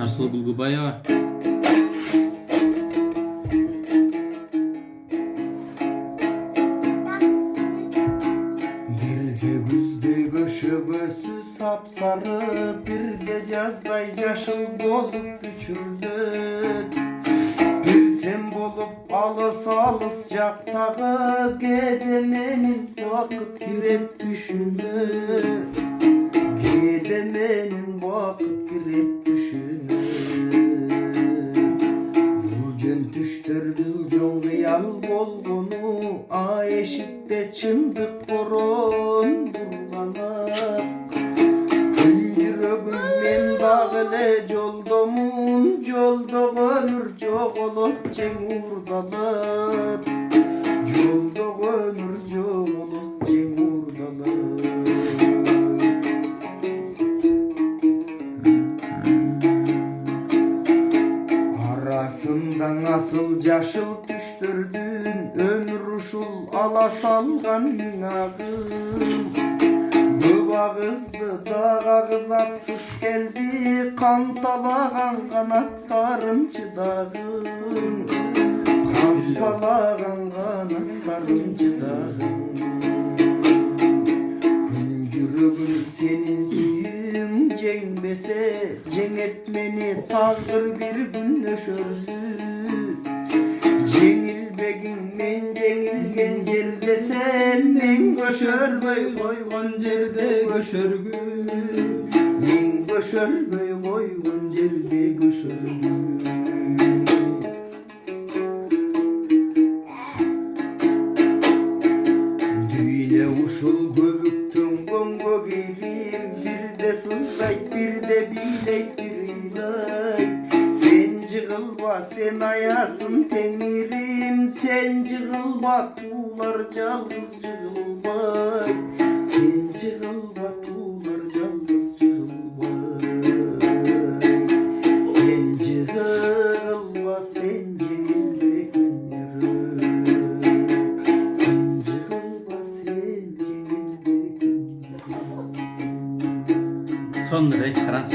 Arslan Gulgubayeva. Bir de güzde göşögösü sapsarı, bir de cazday yaşıl bolup büçüldü. Bir sen bolup alыс jaktağı gedemenin vakit kiret düşündü. Gedemenin vakit kiret düşündü. Bulgen düştür biljon gıyal bolgonu, a eşikte çındık koron durgana. Küncürögüm men dağıle joldomun, jolda ömür jogolup jeng urdalar. Jolda ömür jogolup jeng urdalar. Arasından asıl yaşıl düştürdün, ömür uşul ala salgan ağım. Bu ağızdı dağa kızap kuş geldi, kan talagan kanatlarım çıdağım. Kan talagan kanatlarım çıdağım. Küncürügüm senin suyun cengbese, ceng etmeni tağdır bir gün nöşördü. Cengilbegin men cengilgen jerde sen, men göşörböy koygon jerde göşörgün. Men göşörböy koygon jerde göşörgün. Düyle uşul göbüktün gongo girim, bir de sızlayt bir de bileyt bir ilayt. Sen jığılba sen ayasın temirim, sen jığılba tuğlar jalgız jığılbay. Sen jığılba tuğlar jalgız jığılbay. Sen jığılba sen jengilbe gündürüm. Sen jığılba sen jengilbe gündürüm. Son renk trans.